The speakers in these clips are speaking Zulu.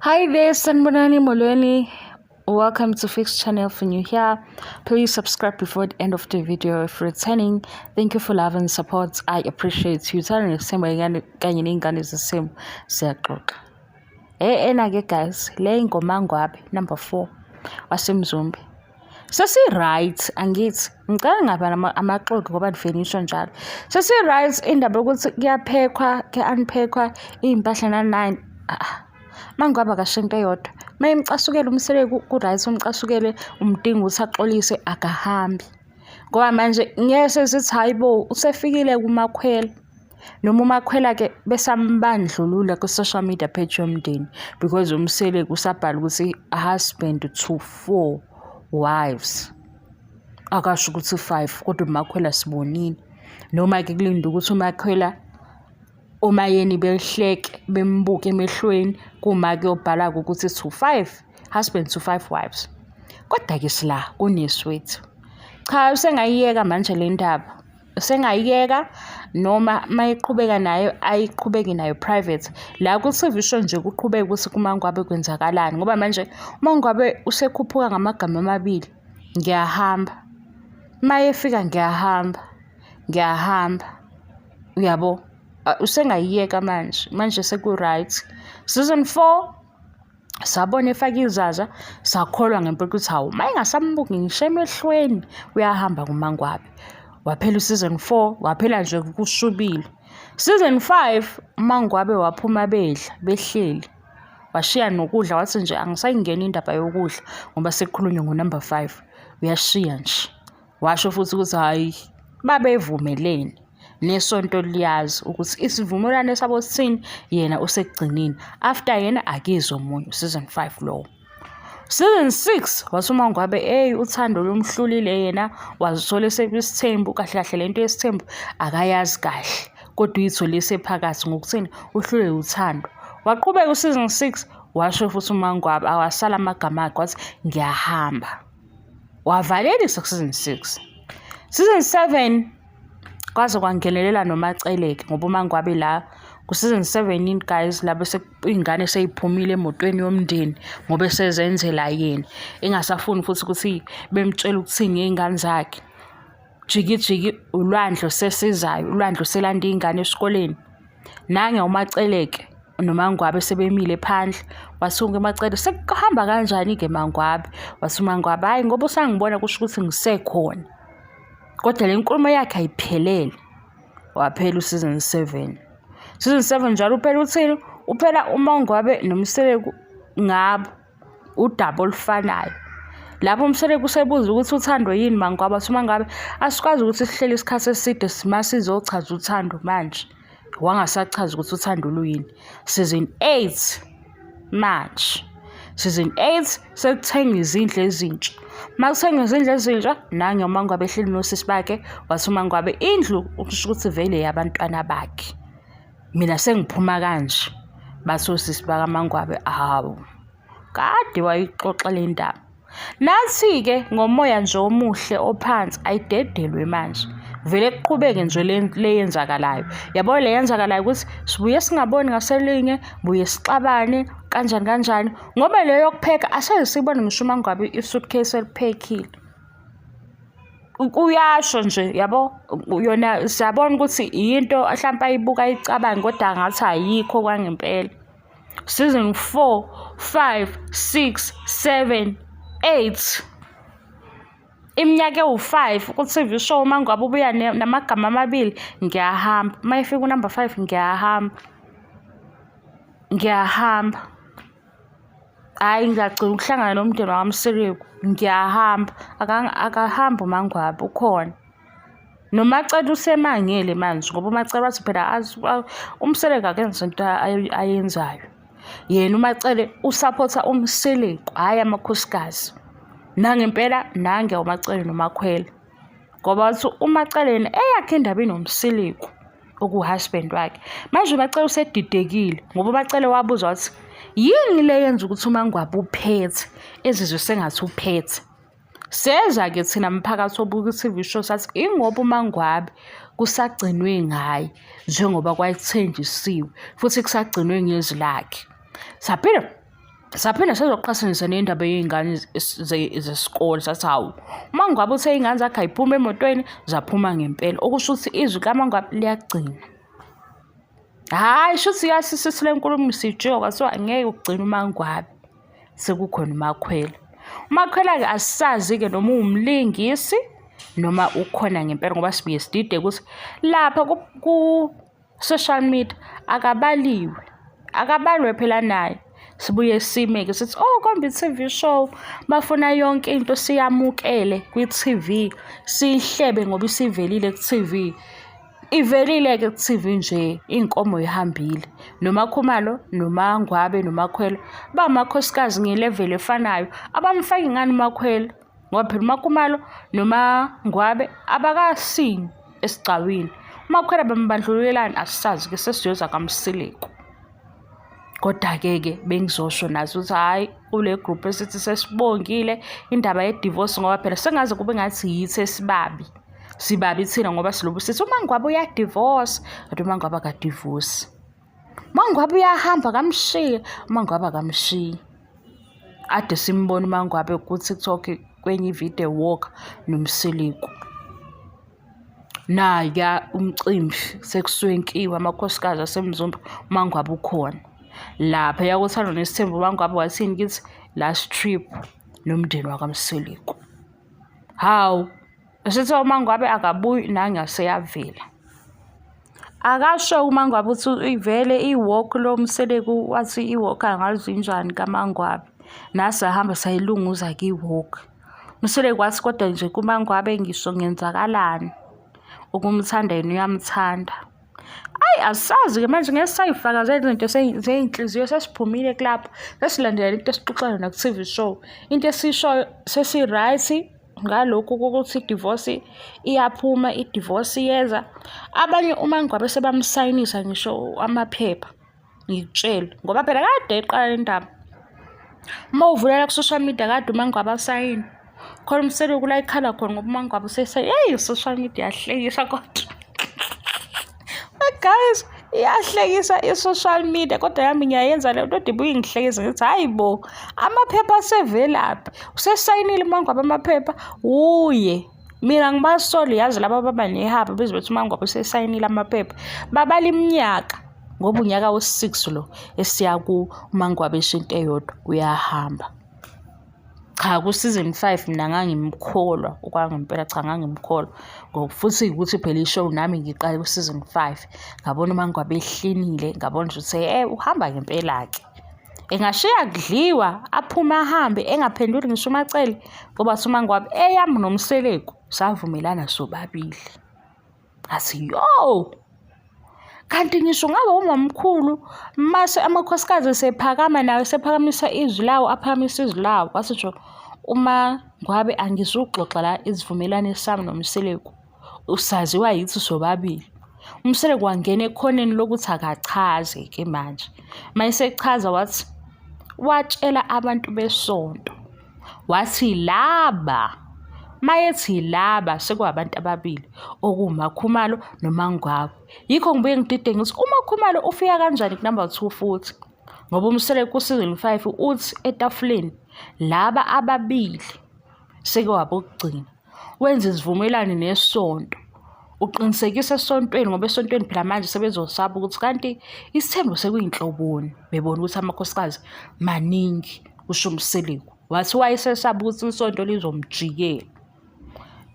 Hi there, Sanbonani Molweni. Welcome to Fix Channel. For new here, please subscribe before the end of the video. If returning, thank you for love and support. I appreciate you. Telling the same way again is the same. Siyaxoxa. Nake guys, le ingoma ngwabi number 4 wasemzumbi. Sesi-right angithi ngicela ngaba amaxoxo ngoba ndifinisho njalo. Sesi-right indaba ukuthi kuyaphekwa ke-unpackwa iy'mpahla na-9 mangwaba kashinto eyodwa mayimcasukele umseleko ku-right umcasukele umdinga ukuthi axolise akahambi ngoba manje ngeke sesithi hayi bo usefikile kumakhwela noma umakhwela-ke besambandlulula ku-social media page yomndeni because umseleko usabhala ukuthi husband to 4 wives akasho ukuthi 5 kodwa umakhwela sibonile noma-ke kulinda ukuthi umakhwela uma yeni behleke bembuke emehlweni kuma-ke obhala ukuthi to 5 husband to 5 wives kodwa-ke sila kuneswethu cha usengayiyeka manje le ndaba usengayiyeka noma mayiqhubeka nayo ayiqhubeki nayo private la ku-TV show nje kuqhubeka ukuthi kuMangwabe kwenzakalani ngoba manje uMangwabe usekhuphuka ngamagama amabili ngiyahamba mayefika ngiyahamba uyabo usengayiyeka manje seku-right season 4 sabona efaka izaza sakholwa ngempela ukuthi hawu mayingasambuki ngisho emehlweni uyahamba kuMangwabe waphela season 4 waphela nje kushubile season 5 uMangwabe waphuma behleli washiya nokudla wathi nje angisayingena indaba yokudla ngoba sekukhulunywa ngo-number 5 uyashiya nje washo futhi ukuthi hayi babevumelene nesonto liyazi ukuthi isivumelwano sabo sithini yena usekugcinini after yena akizwe omunye season 5 lo season 6 wasuMangwabe uthando lomhlulile yena wazithola sekwisithembu kahle kahle lento yesithembu akayazi kahle kodwa uyithole sephakathi ngokuthini uhlule uthando waqhubeka useason 6 washo futhi uMangwabe awasala amagama akhe wathi ngiyahamba wavalelisa season 6 season 7 kwaze kwangenelela noMaceleke ngoba uMangwabe la ku-season 7 guys labo ingane seyiphumile emotweni yomndeni ngoba esezenzela yena engasafuni futhi ukuthi bemtshela ukuthini ngey'ngane zakhe jiki ulwandlo sesizayo ulwandlo selanda iy'ngane esikoleni nange uMaceleke noMangwabe sebemile phandle wasunga uMaceleke sekuhamba kanjani-ke Mangwabe wathi uMangwabe hayi ngoba usangibona kusho ukuthi ngisekhona kodwa le nkulumo yakhe ayiphelele waphela season 7 njalo uphela uthini uphela uMangwabe nomseleko ngabo udaba olufanayo lapho umseleko usebuza ukuthi uthando yini Mangwabe wathi uMangwabe asikwazi ukuthi sihlele isikhathi eside masizochaza uthando manje wangasachaza ukuthi uthando luyini season 8 manje season 8 sekuthenga izindlu ezintsha makuthenga izindlu ezintsha nange uMangwabe ehleli nosisi bakhe wathi uMangwabe indlu ukusho ukuthi vele yabantwana bakhe mina sengiphuma kanje bathi osisi bakaMangwabe hawu kade wayixoxa le ndaba nathi-ke ngomoya nje omuhle ophansi ayidedelwe manje vele kuqhubeke nje le yenzakalayo yabo le yenzakalayo ukuthi sibuye singaboni ngaselinye buye sixabane kanjani ngoba leyo yokupheka aseze sibone ngisho uMangwabe i-suitcase eliphekile kuyasho nje yabo yona siyabona ukuthi into mhlawumbe ayibuka ayicabanga kodwa ngathi ayikho kwangempela season 4 5 6 7 8 iminyaka ewu5 ku-TV show uMangwabe ubuya namagama amabili ngiyahamba mayefika unumber 5 ngiyahamba hayi ngiyagcina ukuhlangana nomndeni wakamseleko ngiyahamba akahamba uMangwabe ukhona noMacele usemangele manje ngoba uMacele wathi phela umseleko akenza into ayenzayo yena uMacele usaphotha umseleko hhayi amakhosikazi nangempela nange uMacele noMakhwela ngoba wathi uMacele yena eyakhe indaba inomseleko okuhusband wakhe manje uMacele usedidekile ngoba uMacele wabuza wathi yini le yenza ukuthi uMangwabe uphethe ezizwe sengathi uphethe seza-ke thina mphakathi obuka i-TV show sathi ingoba uMangwabe kusagcinwe ngaye njengoba kwayethenjisiwe futhi kusagcinwe ngezwi lakhe saphinde Saphinde sezoqhathanisa nendaba yey'ngane zesikole sathi hawu uMangwabi uthe iy'ngane zakhe ay'phuma emotweni zaphuma ngempela, okusho ukuthi izwi kaMangwabi liyagcina. Hhayi shuthi yasisithi le nkulumo sijiwa kwathiwa ngeke ukugcina uMangwabi sekukhona uMakhwela. uMakhwela-ke asisazi-ke noma uwumlingisi noma ukhona ngempela ngoba sibuye sidide ukuthi lapha ku-social media akabalwe phela naye. Sibuye sime-ke sithi kombe i-TV show bafuna yonke into siyamukele kwi-TV, siyihlebe ngoba isivelile ku-TV. Ivelile-ke ku-TV nje, inkomo ihambile. NoMakhumalo, noMangwabe, noMakhwela bamakhosikazi nge-level efanayo, abamfaka ingane uMakhwela ngoba phela uMakhumalo noMangwabe abakasini esigcawini. uMakhwela bambandlulelani asisazi-ke, sesiyoza kaMsileko. Kodwa-ke bengizosho nazo ukuthi hhayi kule group esithi sesibongile indaba ye-divorce ngoba phela sengaze kube ngathi yithi sibabi thina ngoba silobu sithi uMangwabi uyadivorce, kanti uMangwabi akadivorce. uMangwabi uyahamba kamshiye, uMangwabi akamshiyi. Ade simbona uMangwabi ku-TikTok kwenye i-video walk noMsileko. Nayi-ke umcimbi sekuswenkiwe amakhosikazi asemzumbe, uMangwabi ukhona. Lapha yakuthanda nesithembu uMangwabi wathini kithi last trip nomndeni wakaMsileko. Hawu esithi uMangwabi akabuyi nangaseyavela. Akasho uMangwabi ukuthi ivele i-walk lo Msileko wathi i-walk angazi njani kaMangwabi. Nasi ahamba sayilunguza-ke i-walk. uMsileko wathi kodwa nje kuMangwabi ngisho ngenzakalani, ukumthanda yena uyamthanda. Asazi-ke manje ngeke sayifakazela izinto zey'nhliziyo, sesiphumile kulapho sesilandelela into esixoxayo naku-TV show. Into esiyishoyo sesi-right ngalokhu kokuthi i-divorce iyaphuma, i-divorce iyeza. Abanye uMangwabi sebamsayinisa ngisho amaphepha, ngikutshela ngoba phela kade eqala le ndaba. Uma uvulela ku-social media kade uMangwabi asayini khona uMsileko la ikhala khona ngoba uMangwabi i-social media yahlekisa kodwa. Guys, iyahlekisa i-social media kodwa yami ngiyayenza le nto ibuye ingihlekisa ngithi hayi bo, amaphepha asevelaphi, usesayinile uMangwabi amaphepha uye. Mina ngibasoli yazi laba baba nehaba bezwe bethi uMangwabi usesayinile amaphepha babala iminyaka ngoba unyaka wesi-6 lo esiya kuMangwabi eshinto eyodwa uyahamba. Cha ku-season 5 mina ngangimkholwa okwangempela, cha ngangimkholwa ngoba futhi ukuthi phela ishow nami ngiqale ku-season 5 ngabona uMangwabi ehlinile, ngabona nje ukuthi uhamba ngempela-ke. Engashiya kudliwa aphume ahambe engaphenduli ngisho umacele ngoba thi uMangwabi eyami noMsileko savumelana sobabili. Ngathi kanti ngisho ngabe umamkhulu mase amakhosikazi sephakama nawe sephakamisa izwi lawo, aphakamisa izwi lawo wasitsho uMangwabi angizuxoxa la izivumelane sami noMsileko, usaziwa yithi sobabili. uMsileko wangena ekhoneni lokuthi akachaze-ke manje. Mayesechaza wathi watshela abantu besonto wathi mayethi laba sekuwabantu ababili okuwuMakhumalo noMangwabi. Yikho ngibuye ngidide ngithi uMakhumalo ufika kanjani ku-number 2 futhi ngoba uMsileko ku-season 5 uthi etafuleni laba ababili sekuwabokugcina wenza izivumelane nesonto, uqinisekisa esontweni ngoba esontweni phela manje sebezosaba ukuthi kanti isithembu sekuyinhloboni. Bebona ukuthi amakhosikazi maningi kusho uMsileko wathi wayesesaba ukuthi isonto lizomjikela.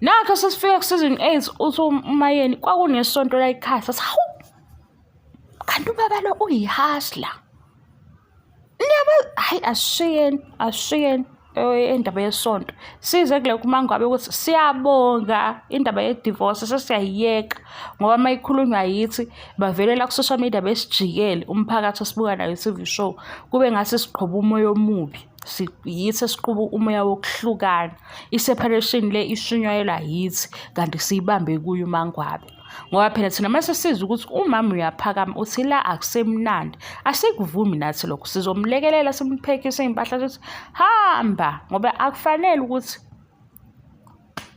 Nakho sesifika ku-season 8 uthi uMayeni kwakunesonto la ekhaya sathi hawu kanti ubaba lo uyihasla. Hayi asishiyeni indaba yesonto size kule kuMangwabi ukuthi siyabonga indaba ye-divorce sesiyayiyeka ngoba mayikhulunywa yithi bavelela ku-social media besijikele umphakathi osibuka nayo i-TV show kube ngase siqhoba umoya omubi, yithi esiqhuba umoya wokuhlukana. I-separation le ishunyayelwa yithi kanti siyibambe kuyo uMangwabi ngoba phela thina mase sizwe ukuthi umama uyaphakama uthi la akusemnandi asikuvumi nathi lokho, sizomlekelela simphekise iy'mpahla zokuthi hamba ngoba akufanele ukuthi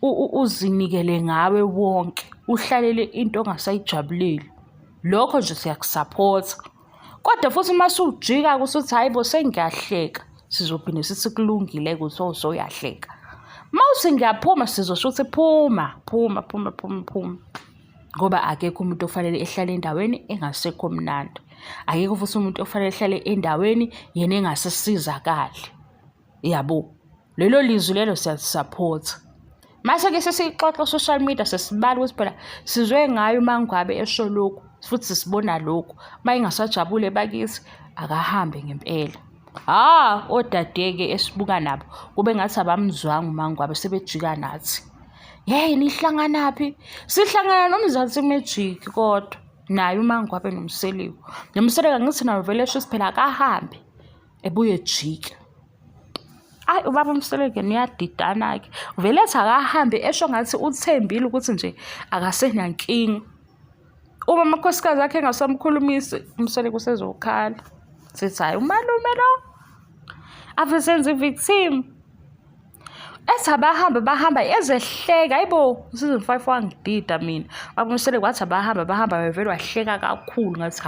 uzinikele ngawe wonke uhlalele into ongasayijabuleli. Lokho nje siyakusupport kodwa futhi uma usujika kusuthi hayi bo sengiyahleka sizophinde sithi kulungile ukuthi uyahleka. Mawuthi ngiyaphuma sizosho ukuthi phuma. Ngoba akekho umuntu ofanele ehlale endaweni engasekho mnandi. Akekho futhi umuntu ofanele ehlale endaweni yena engasisizakali. Yabo. Lelo lizwi lelo siyasupport. Mase-ke sesixoxa social media sesibala ukuthi phela sizwe ngayo uMaNgwabe esho lokhu futhi sibona lokhu. Mayingasajabule bakithi akahambe ngempela. Odade-ke esibuka nabo kube ngathi abamzwanga uMaNgwabe sebejika nathi. Nihlanganaphi? Sihlangana noMzansi Magic kodwa naye uMaNgwabe noMseleku. noMseleku ngithi nawe vele esho phela akahambe ebuye ejike. Ubaba uMseleku niyadidana-ke. Vele ethi akahambe esho ngathi uthembile ukuthi nje akasenankinga. Uma amakhosikazi akhe engasamkhulumisi uMseleku usezokhala. Sithi hayi umalume lo ave senza i-victim. Ethi bahamba ezehleka. Hayibo season 5 wangidida mina. Ubaba uMseleku wathi bahamba vele wahleka kakhulu ngathi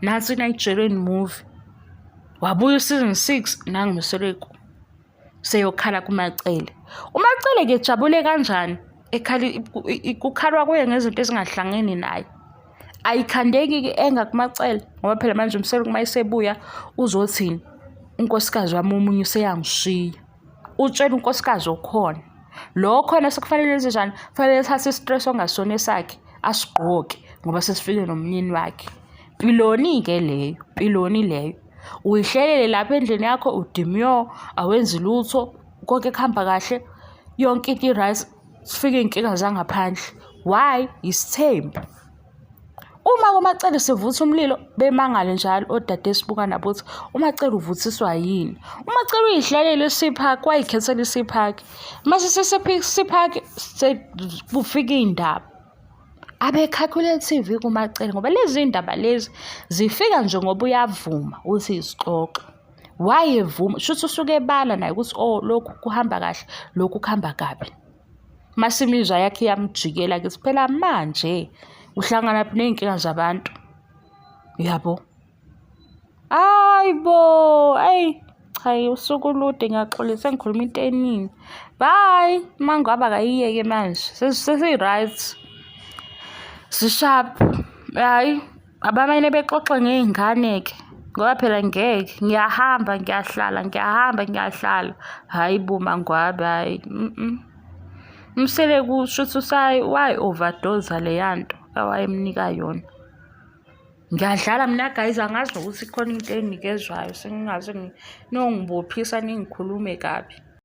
nathi i-Nigerian movie. Wabuya season 6 nangu uMseleku seyokhala kuMacele. uMacele-ke jabule kanjani kukhalwa kuye ngezinto ezingahlangene naye. Ayikhandeki-ke engakumacele ngoba phela manje uMseleku mayisebuya uzothini? Unkosikazi wami omunye useyangishiya. Utshela unkosikazi okhona. Lo khona sekufanele enzenjani? Kufanele ethathe istress ongasona esakhe asigqoke ngoba sesifike nomnyeni wakhe. Piloni-ke leyo. Uyihlelele lapha endlini yakho udimyo, awenzi lutho, konke kuhamba kahle, yonke into i-right, sifike inkinga zangaphandle. Why? Isithembu. Uma uMacele sevutha umlilo bemangale njalo odade esibuka nabo ukuthi uMacele uvuthiswa yini. uMacele uyihlelele iSeaPark, wayikhethela iSeaPark. Mase seSeaPark sekufika indaba. Abe-calculative kuMacele ngoba lezi ndaba lezi zifika nje ngoba uyavuma uthi isixoxo. Wayevuma shuthi usuke ebala naye ukuthi lokhu kuhamba kahle, lokhu kuhamba kabi. Mase imizwa yakhe yamjikela ukuthi phela manje uhlangana ney'nkinga zabantu. Yabo. Hayi usuku olude ngiyaxolisa ngikhuluma into eningi. Bye. uMaNgwabe akayiyeke manje. Sesi-right. Sishap. Hayi abamane bexoxe ngey'ngane-ke ngoba phela ngeke ngiyahamba ngiyahlala. Hayi bo uMaNgwabe hayi. uMseleku shuthi wayi-overdose leyanto awayemnika yona. Ngiyadlala mina guys, angazi nokuthi khona into enikezwayo sengingaze nongibophisa ningikhulume kabi.